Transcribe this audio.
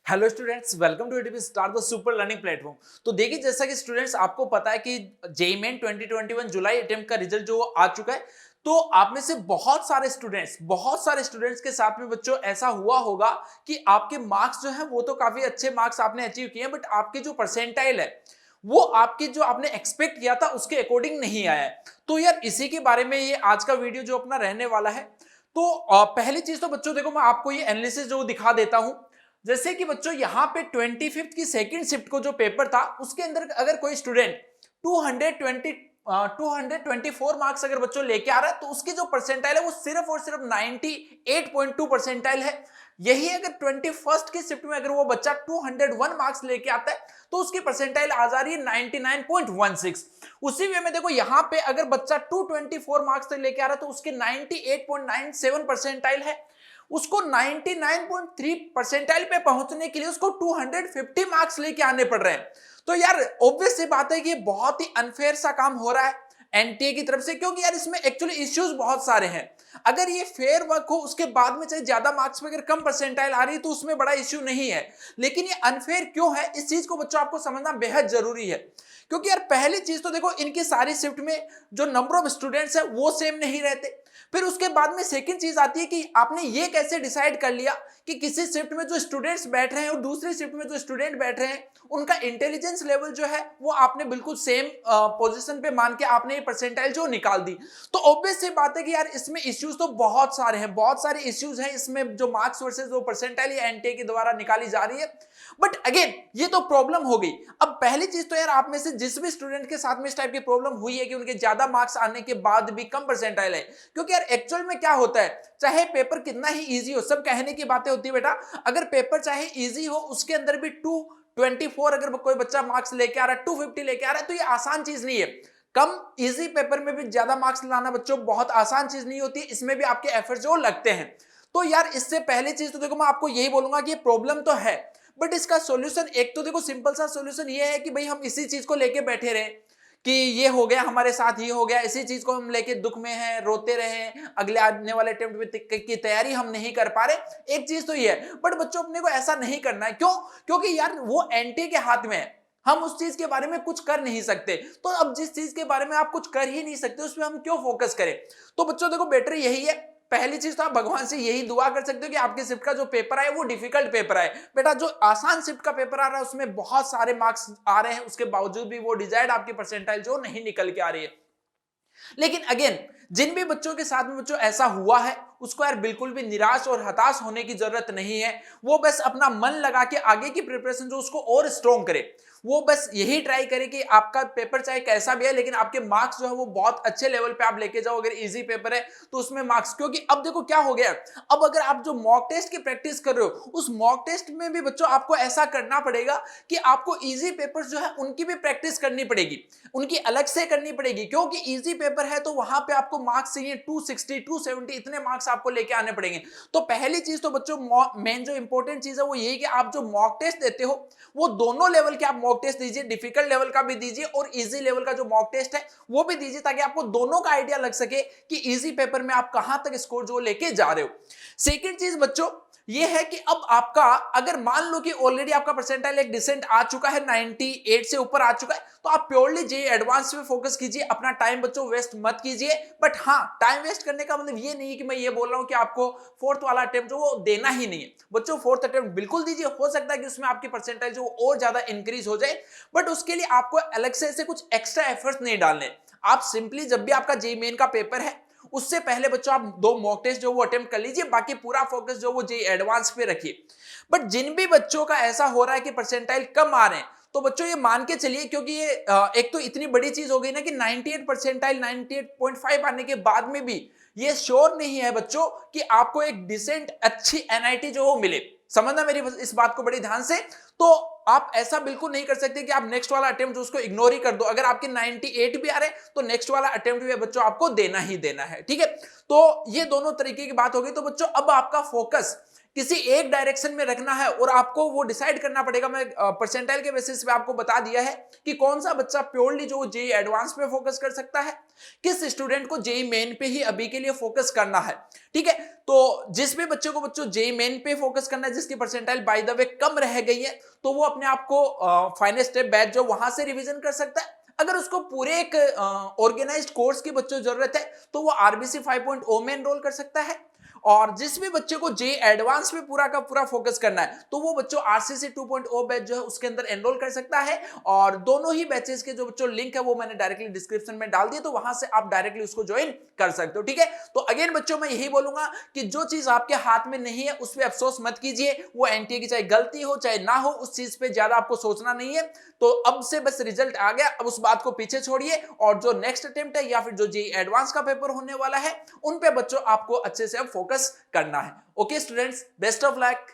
Hello students, welcome to ADP star the super learning platform. तो देखिए, जैसा कि स्टूडेंट्स आपको पता है कि जेईई मेन 2021 जुलाई अटेम्प्ट का रिजल्ट जो आ चुका है। तो आप में से बहुत सारे स्टूडेंट्स के साथ में बच्चों ऐसा हुआ होगा कि आपके मार्क्स जो है वो तो काफी अच्छे मार्क्स आपने अचीव किए, बट आपके जो परसेंटाइल है वो आपके जो आपने एक्सपेक्ट किया था उसके अकॉर्डिंग नहीं आया है। तो यार इसी के बारे में ये आज का वीडियो जो अपना रहने वाला है। तो पहली चीज तो बच्चों देखो, मैं आपको ये एनालिसिस जो दिखा देता हूं। जैसे कि बच्चों यहाँ पे 25th की सेकंड शिफ्ट को जो पेपर था उसके अंदर अगर कोई स्टूडेंट 220 224 मार्क्स अगर बच्चों लेके आ रहा है तो उसकी जो परसेंटाइल है वो सिर्फ और सिर्फ 98.2 परसेंटाइल है। यही अगर 21st की शिफ्ट में अगर वो बच्चा 201 मार्क्स लेके आता है तो उसकी परसेंटाइल आ जा रही है 99.16। उसी वे में देखो, यहाँ पे अगर बच्चा 224 मार्क्स तक लेके आ रहा है तो उसके 98.97 परसेंटाइल है। उसको 99.3 परसेंटाइल पे पहुंचने के लिए उसको 250 मार्क्स लेके आने पड़ रहे हैं। तो यार ऑब्वियस सी बात है कि ये बहुत ही अनफेयर सा काम हो रहा है एनटीए की तरफ से, क्योंकि यार इसमें एक्चुअली इश्यूज बहुत सारे हैं। अगर ये फेयर वर्क हो उसके बाद में चाहे ज्यादा मार्क्स पे अगर कम परसेंटाइल आ रही है तो उसमें बड़ा इश्यू नहीं है, लेकिन ये अनफेयर क्यों है इस चीज को बच्चों आपको समझना बेहद जरूरी है। क्योंकि यार पहली चीज तो देखो, इनकी सारी शिफ्ट में जो नंबर ऑफ स्टूडेंट्स है वो सेम नहीं रहते। फिर उसके बाद में सेकंड चीज आती है कि आपने ये कैसे डिसाइड कर लिया कि किसी शिफ्ट में जो स्टूडेंट्स बैठ रहे हैं और दूसरी शिफ्ट में जो स्टूडेंट बैठ रहे हैं उनका इंटेलिजेंस लेवल जो है वो आपने बिल्कुल सेम पोजीशन पे मान के आपने ये परसेंटाइल जो निकाल दी। तो ऑब्वियस सी बात है कि यार इसमें इश्यूज तो बहुत सारे हैं, बहुत सारे इश्यूज हैं इसमें, जो मार्क्स वर्सेस जो परसेंटाइल या एनटीए के द्वारा निकाली जा रही है। बट अगेन ये तो प्रॉब्लम हो गई। अब पहली चीज तो यार आप में से जिस भी स्टूडेंट के साथ में इस टाइप की प्रॉब्लम हुई है कि उनके ज्यादा मार्क्स आने के बाद भी कम परसेंटाइल है, क्योंकि यार एक्चुअल में क्या होता है, चाहे पेपर कितना ही इजी हो, सब कहने की बातें होती है बेटा, अगर पेपर चाहे इजी हो उसके अंदर भी 224 अगर कोई बच्चा मार्क्स लेके आ रहा है, 250 लेके आ रहा है, तो ये आसान चीज नहीं है। कम इजी पेपर में भी ज्यादा मार्क्स लाना बच्चों बहुत आसान चीज नहीं होती, इसमें भी आपके एफर्ट जो लगते हैं। तो यार इससे पहली चीज तो देखो, मैं आपको यही बोलूंगा कि प्रॉब्लम तो है, बट इसका सॉल्यूशन एक तो देखो सिंपल सा सॉल्यूशन ये है कि भाई हम इसी चीज को लेके बैठे रहे कि ये हो गया हमारे साथ, ये हो गया, इसी चीज को हम लेके दुख में हैं, रोते रहे, अगले आने वाले अटेम्प्ट की तैयारी हम नहीं कर पा रहे। एक चीज तो ये है, बट बच्चों अपने को ऐसा नहीं करना है। क्यों? क्योंकि यार वो एंटी के हाथ में है, हम उस चीज के बारे में कुछ कर नहीं सकते। तो अब जिस चीज के बारे में आप कुछ कर ही नहीं सकते उसमें हम क्यों फोकस करें। तो बच्चों देखो बेटर यही है, पहली चीज तो आप भगवान से यही दुआ कर सकते हो कि आपके शिफ्ट का जो पेपर आए वो डिफिकल्ट पेपर आए। बेटा जो आसान शिफ्ट का पेपर आ रहा है उसमें बहुत सारे मार्क्स आ रहे हैं, उसके बावजूद भी वो डिजायर्ड आपकी परसेंटाइल जो नहीं निकल के आ रही है। लेकिन अगेन जिन भी बच्चों के साथ में बच्चों ऐसा हुआ है उसको यार बिल्कुल भी निराश और हताश होने की जरूरत नहीं है। वो बस अपना मन लगा के आगे की प्रिपरेशन जो उसको और स्ट्रॉन्ग करे, वो बस यही ट्राई करे कि आपका पेपर चाहे कैसा भी है लेकिन आपके मार्क्स जो है वो बहुत अच्छे लेवल पे आप लेके जाओ। अगर इजी पेपर है तो उसमें मार्क्स, क्योंकि अब देखो क्या हो गया, अब अगर आप जो मॉक टेस्ट की प्रैक्टिस कर रहे हो उस मॉक टेस्ट में भी बच्चों आपको ऐसा करना पड़ेगा कि आपको इजी पेपर्स जो है उनकी भी प्रैक्टिस करनी पड़ेगी, उनकी अलग से करनी पड़ेगी। क्योंकि इजी पेपर है तो वहां पे आपको मार्क्स चाहिए 260 270, इतने मार्क्स आपको लेके आने पड़ेंगे। तो पहली चीज तो बच्चों मेन जो इंपॉर्टेंट चीज है वो यही कि आप जो मॉक टेस्ट देते हो वो दोनों लेवल के आप मॉक टेस्ट दीजिए, डिफिकल्ट लेवल का भी दीजिए और इजी लेवल का जो मॉक टेस्ट है वो भी दीजिए, ताकि आपको दोनों का आइडिया लग सके कि इजी पेपर में आप कहां तक स्कोर जो लेके जा रहे हो। सेकंड चीज बच्चों ये है कि अब आपका अगर मान लो कि ऑलरेडी आपका परसेंटाइल एक डिसेंट आ चुका है, 98 से ऊपर आ चुका है, तो आप प्योरली जेईई एडवांस पे फोकस कीजिए, अपना टाइम बच्चों वेस्ट मत कीजिए। बट हाँ, टाइम वेस्ट करने का मतलब ये नहीं है कि मैं ये बोल रहा हूं कि आपको फोर्थ वाला अटेम्प्ट जो वो देना ही नहीं है। बच्चों फोर्थ अटेम्प्ट बिल्कुल दीजिए, हो सकता है कि उसमें आपकी परसेंटाइल जो और ज्यादा इंक्रीज हो जाए, बट उसके लिए आपको अलग से ऐसे कुछ एक्स्ट्रा एफर्ट्स नहीं डालने। आप सिंपली जब भी आपका जेईई मेन का पेपर है उससे पहले बच्चों आप 2 मॉक टेस्ट जो वो अटेम्प्ट कर लीजिए, बाकी पूरा फोकस जो वो जेईई एडवांस पे रखिए। बट जिन भी बच्चों का ऐसा हो रहा है कि परसेंटाइल कम आ रहे हैं, तो बच्चों ये मान के चलिए, क्योंकि ये एक तो इतनी बड़ी चीज हो गई ना कि 98 परसेंटाइल 98.5 आने के बाद में भी ये श्योर नहीं है बच्चों कि आपको एक डिसेंट अच्छी एनआईटी जो वो मिले। समझना मेरी इस बात को बड़ी ध्यान से। तो आप ऐसा बिल्कुल नहीं कर सकते कि आप नेक्स्ट वाला अटेम्प्ट उसको इग्नोर ही कर दो। अगर आपके 98 भी आ रहे हैं तो नेक्स्ट वाला अटेम्प्ट भी बच्चों आपको देना ही देना है, ठीक है। तो ये दोनों तरीके की बात हो गई। तो बच्चों अब आपका फोकस किसी एक डायरेक्शन में रखना है और आपको वो डिसाइड करना पड़ेगा। मैं परसेंटाइल के बेसिस पे आपको बता दिया है कि कौन सा बच्चा प्योरली जो जेई एडवांस पे फोकस कर सकता है, किस स्टूडेंट को जेई मेन पे ही अभी के लिए फोकस करना है। ठीक है, तो जिस भी बच्चे को बच्चों जेई मेन पे फोकस करना है, जिसकी परसेंटाइल बाय द वे कम रह गई है, तो वो अपने आप को फाइनल स्टेप बैच जो वहां से रिवीजन कर सकता है। अगर उसको पूरे एक ऑर्गेनाइज्ड कोर्स की बच्चों जरूरत है तो वो आरबीसी 5.0 में एनरोल कर सकता है। और जिस भी बच्चे को जे एडवांस पे पूरा का पूरा फोकस करना है तो वो बच्चों आरसीसी 2.0 बैच जो है उसके अंदर एनरोल कर सकता है। और दोनों ही बैचेस के जो बच्चों लिंक है वो मैंने डायरेक्टली डिस्क्रिप्शन में डाल दिया, तो वहां से आप डायरेक्टली उसको ज्वाइन कर सकते हो। ठीक है, तो अगेन बच्चों मैं यही बोलूंगा कि जो चीज आपके हाथ में नहीं है उस पर अफसोस मत कीजिए। वो एनटीए की चाहे गलती हो चाहे ना हो, उस चीज पे ज्यादा आपको सोचना नहीं है। तो अब से बस रिजल्ट आ गया, अब उस बात को पीछे छोड़िए और जो नेक्स्ट अटेम्प्ट है या फिर जो जेईई एडवांस का पेपर होने वाला है उन पे बच्चों आपको अच्छे से अब फोकस करना है। Okay students, best of luck.